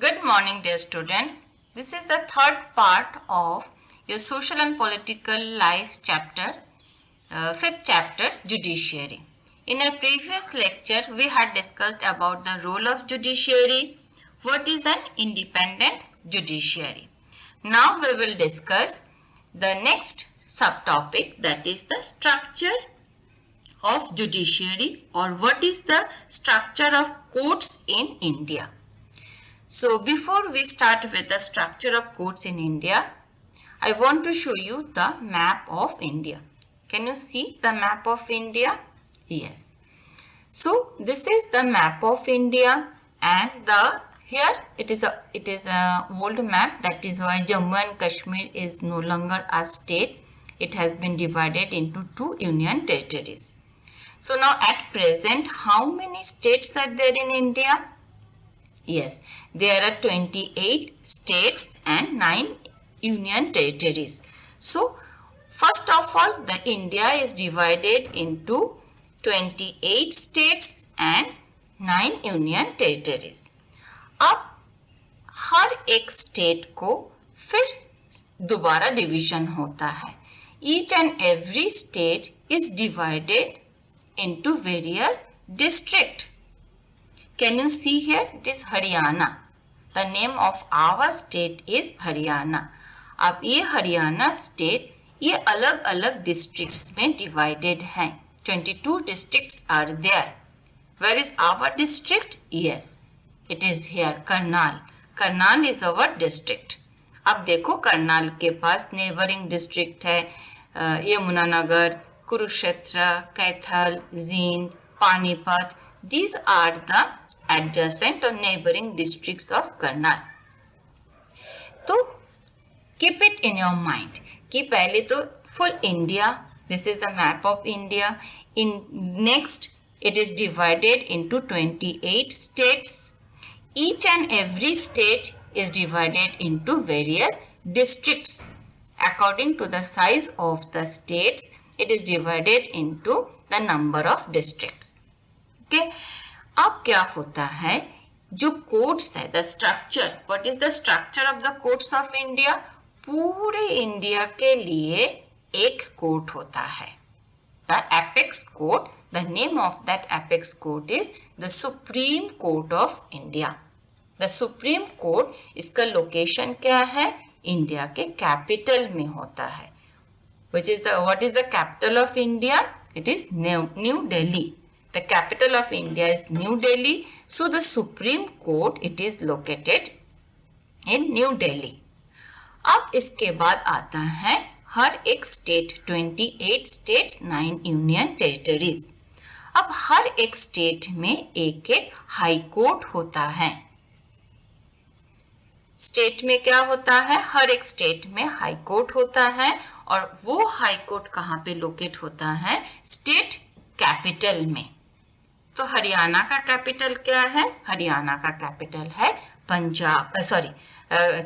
Good morning, dear students. This is the third part of your social and political life chapter, fifth chapter, judiciary. In a previous lecture, we had discussed about the role of judiciary. What is an independent judiciary? Now we will discuss the next subtopic, that is the structure of judiciary, or what is the structure of courts in India. So before we start with the structure of courts in India, I want to show you the map of India. Can you see the map of India? Yes. So this is the map of India, and here it is a old map. That is why Jammu and Kashmir is no longer a state. It has been divided into two union territories. So now at present, how many states are there in India? Yes, there are 28 states and 9 union territories. So, first of all, the India is divided into 28 states and 9 union territories. अब हर एक state को फिर दोबारा division होता है. Each and every state is divided into various districts. Can you see here? It is Haryana. The name of our state is Haryana. अब ये Haryana state ये अलग अलग डिस्ट्रिक्ट्स में डिवाइडेड है. 22 districts are there. Where is our district? Yes, it is here, Karnal. Karnal is our district. अब देखो करनाल के पास नेबरिंग डिस्ट्रिक्ट है Yamunanagar, Kurukshetra, Kaithal, Jind, Panipat. These are the adjacent or neighboring districts of Karnal. तो keep it in your mind कि पहले तो full India, this is the map of India. In next, it is divided into 28 states. Each and every state is divided into various districts. According to the size of the states, it is divided into the number of districts. Okay. अब क्या होता है जो courts है, the structure, what is the structure of the courts of India? पूरे India के लिए एक कोर्ट होता है, the apex court. The name of that apex court is the supreme court of India. The supreme court, इसका location क्या है? India के कैपिटल में होता है. What is the capital of India? It is new Delhi. The capital of India is New Delhi. So the Supreme Court, it is located in New Delhi. अब इसके बाद आता है हर एक स्टेट, 28 states, 9 union territories. अब हर एक स्टेट में एक एक हाई कोर्ट होता है. स्टेट में क्या होता है? हर एक स्टेट में हाई कोर्ट होता है, और वो हाई कोर्ट कहाँ पे लोकेट होता है? स्टेट कैपिटल में. तो हरियाणा का कैपिटल क्या है? हरियाणा का कैपिटल है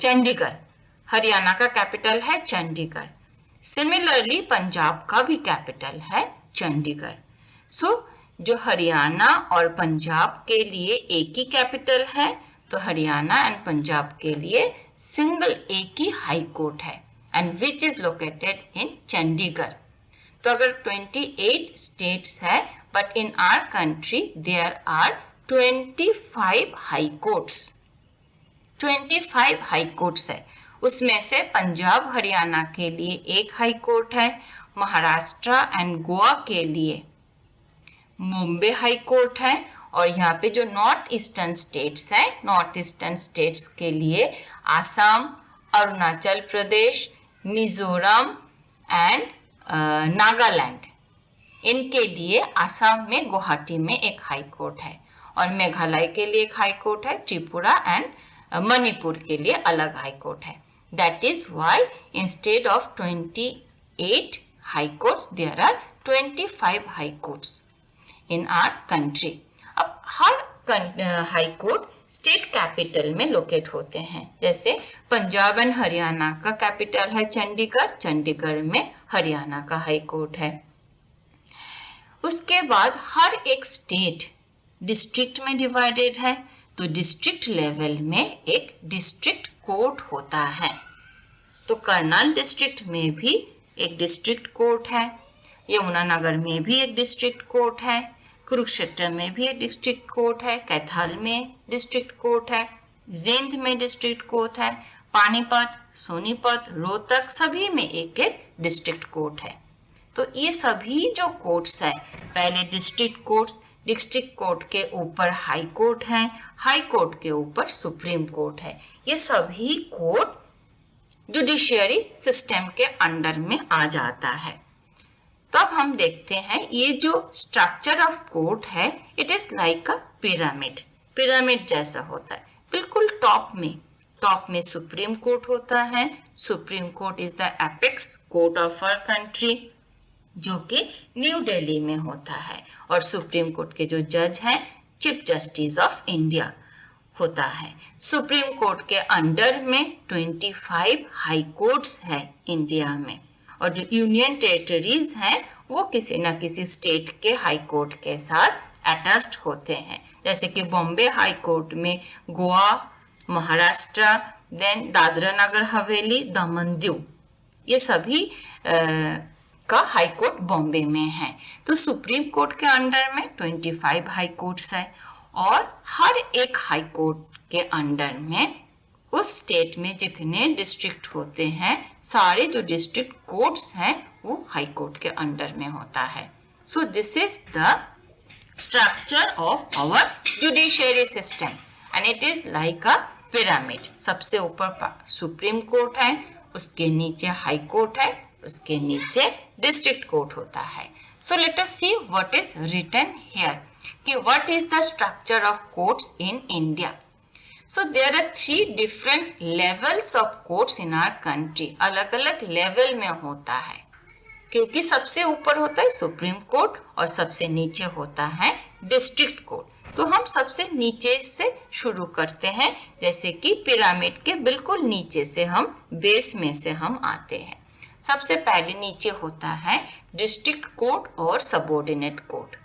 चंडीगढ़. हरियाणा का कैपिटल है चंडीगढ़. सिमिलरली पंजाब का भी कैपिटल है चंडीगढ़. सो जो हरियाणा और पंजाब के लिए एक ही कैपिटल है, तो हरियाणा एंड पंजाब के लिए सिंगल एक ही हाई कोर्ट है, and which is located in Chandigarh. तो अगर 28 स्टेट्स है, but in our country there are 25 high courts. 25 high courts है. उसमें से पंजाब हरियाणा के लिए एक हाई कोर्ट है, महाराष्ट्र एंड गोवा के लिए मुंबई हाई कोर्ट है, और यहाँ पे जो नॉर्थ ईस्टर्न स्टेट्स हैं, नॉर्थ ईस्टर्न स्टेट्स के लिए आसाम, अरुणाचल प्रदेश, मिजोरम एंड नागालैंड, इनके लिए आसाम में गुवाहाटी में एक हाई कोर्ट है, और मेघालय के लिए एक हाई कोर्ट है, त्रिपुरा एंड मणिपुर के लिए अलग हाई कोर्ट है. That is why instead of 28 high courts there are 25 high courts in our country. अब हर हाई कोर्ट स्टेट कैपिटल में लोकेट होते हैं. जैसे पंजाब एंड हरियाणा का कैपिटल है चंडीगढ़, चंडीगढ़ में हरियाणा का हाई कोर्ट है. उसके बाद हर एक स्टेट डिस्ट्रिक्ट में डिवाइडेड है. तो डिस्ट्रिक्ट लेवल में एक डिस्ट्रिक्ट कोर्ट होता है। तो करनाल डिस्ट्रिक्ट में भी एक डिस्ट्रिक्ट कोर्ट है, यमुनानगर में भी एक डिस्ट्रिक्ट कोर्ट है, कुरुक्षेत्र में भी एक डिस्ट्रिक्ट कोर्ट है, कैथल में डिस्ट्रिक्ट कोर्ट है, जींद में डिस्ट्रिक्ट कोर्ट है, पानीपत, सोनीपत, रोहतक सभी में एक एक डिस्ट्रिक्ट कोर्ट है। तो ये सभी जो कोर्ट्स है, पहले डिस्ट्रिक्ट कोर्ट्स, डिस्ट्रिक्ट कोर्ट के ऊपर हाई कोर्ट है, हाई कोर्ट के ऊपर सुप्रीम कोर्ट है। ये सभी कोर्ट जुडिशियरी सिस्टम के अंडर में आ जाता है। तब हम देखते हैं ये जो स्ट्रक्चर ऑफ कोर्ट है, it is like a pyramid, pyramid जैसा होता है। बिल्कुल टॉप में सुप्रीम कोर्ट होता है। Supreme court is the apex court of our country, जो कि न्यू दिल्ली में होता है। और सुप्रीम कोर्ट के जो जज हैं, चीफ जस्टिस ऑफ इंडिया होता है। सुप्रीम कोर्ट के अंडर में 25 हाई कोर्ट्स है इंडिया में, और जो यूनियन टेरिटरीज हैं वो किसी न किसी स्टेट के हाई कोर्ट के साथ अटैच्ड होते हैं। जैसे कि बॉम्बे हाई कोर्ट में गोवा, महाराष्ट्र, देन दादरा नगर हवेली, दमन दीव, ये सभी का हाई कोर्ट बॉम्बे में है। तो सुप्रीम कोर्ट के अंडर में 25 हाई कोर्ट्स है, और हर एक हाई कोर्ट के अंडर में उस स्टेट में जितने डिस्ट्रिक्ट होते हैं, सारे जो डिस्ट्रिक्ट कोर्ट्स हैं वो हाई कोर्ट के अंडर में होता है। So this is the structure of our judiciary system and it is like a pyramid. सबसे ऊपर सुप्रीम कोर्ट है, उसके नीचे हाई कोर्ट है, उसके नीचे डिस्ट्रिक्ट कोर्ट होता है। So let us see what is written here, कि what is the structure of courts in India. So there are 3 different levels of courts in our country. अलग अलग लेवल में होता है, क्योंकि सबसे ऊपर होता है सुप्रीम कोर्ट और सबसे नीचे होता है डिस्ट्रिक्ट कोर्ट। तो हम सबसे नीचे से शुरू करते हैं, जैसे कि पिरामिड के बिल्कुल नीचे से हम बेस में से हम आते हैं। सबसे पहले नीचे होता है डिस्ट्रिक्ट कोर्ट और सबऑर्डिनेट कोर्ट।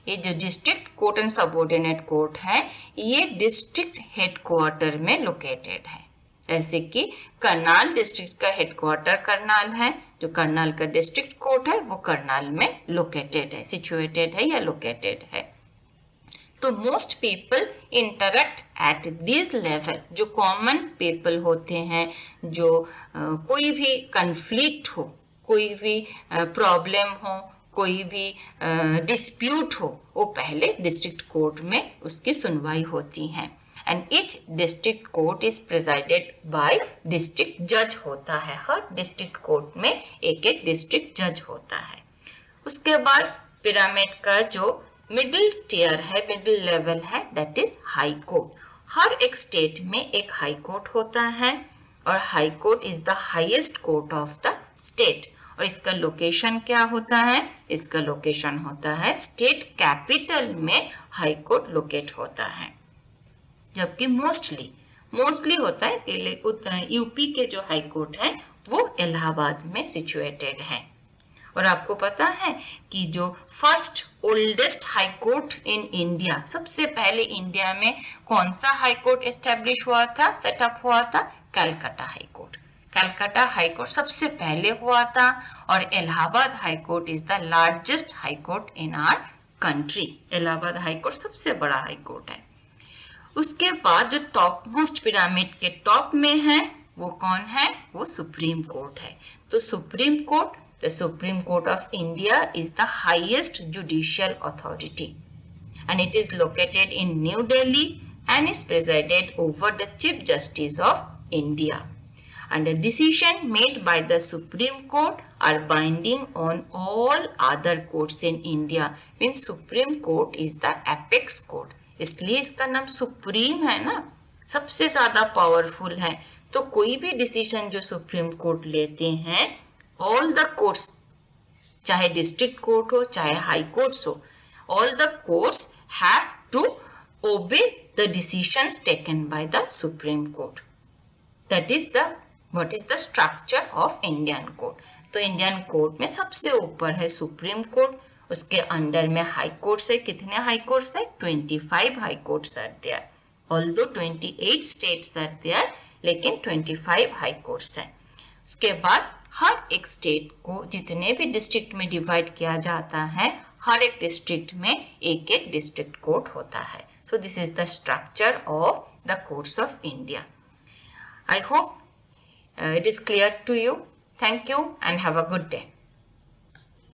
ये जो district court and subordinate court है, ये डिस्ट्रिक्ट हेडक्वार्टर में लोकेटेड है। जैसे कि करनाल डिस्ट्रिक्ट का हेडक्वार्टर करनाल है, जो करनाल का डिस्ट्रिक्ट कोर्ट है वो करनाल में लोकेटेड है, सिचुएटेड है या लोकेटेड है। तो most people interact at this level. जो कॉमन पीपल होते हैं, जो कोई भी कंफ्लिक्ट हो, कोई भी प्रॉब्लम हो, कोई भी डिस्प्यूट हो, वो पहले डिस्ट्रिक्ट कोर्ट में उसकी सुनवाई होती है। And each district court is presided bye district जज होता है। हर डिस्ट्रिक्ट कोर्ट में एक एक डिस्ट्रिक्ट जज होता है। उसके बाद पिरामिड का जो मिडिल टियर है, मिडिल लेवल है, दैट इज हाई कोर्ट। हर एक स्टेट में एक हाई कोर्ट होता है, और high court is the highest court of the state. और इसका लोकेशन क्या होता है? इसका लोकेशन होता है स्टेट कैपिटल में हाई कोर्ट लोकेट होता है। जबकि मोस्टली होता है कि यूपी के जो हाई कोर्ट है वो इलाहाबाद में सिचुएटेड है। और आपको पता है कि जो first oldest high court in India, सबसे पहले इंडिया में कौन सा हाई कोर्ट एस्टेब्लिश हुआ था, सेटअप हुआ था? Calcutta high court. Calcutta high court सबसे पहले हुआ था, और Allahabad high court is the largest high court in our country. Allahabad high court सबसे बड़ा हाई कोर्ट है। उसके बाद जो टॉप मोस्ट पिरामिड के टॉप में है वो कौन है? वो सुप्रीम कोर्ट है। तो supreme court, the supreme court of India is the highest judicial authority and it is located in new Delhi and is presided over the Chief Justice of India. And the decision made by the Supreme Court are binding on all other courts in India. Means Supreme Court is the apex court. इसलिए इसका नाम supreme है ना, सबसे ज्यादा powerful है। तो कोई भी डिसीजन जो सुप्रीम कोर्ट लेते हैं, ऑल द कोर्ट्स, चाहे डिस्ट्रिक्ट कोर्ट हो चाहे हाई कोर्ट्स हो, all the courts have to obey the decisions taken by the Supreme Court. That is what is the structure of Indian court. तो Indian court में सबसे ऊपर है supreme court, उसके अंडर में हाई कोर्ट्स है। कितने हाई कोर्ट्स है? 25 high courts are there. Although 28 states are there, लेकिन 25 हाई कोर्ट्स हैं। उसके बाद हर एक स्टेट को जितने भी डिस्ट्रिक्ट में डिवाइड किया जाता है, हर एक डिस्ट्रिक्ट में एक एक डिस्ट्रिक्ट कोर्ट होता है। So this is the structure of the courts of India. I hope it is clear to you. Thank you and have a good day.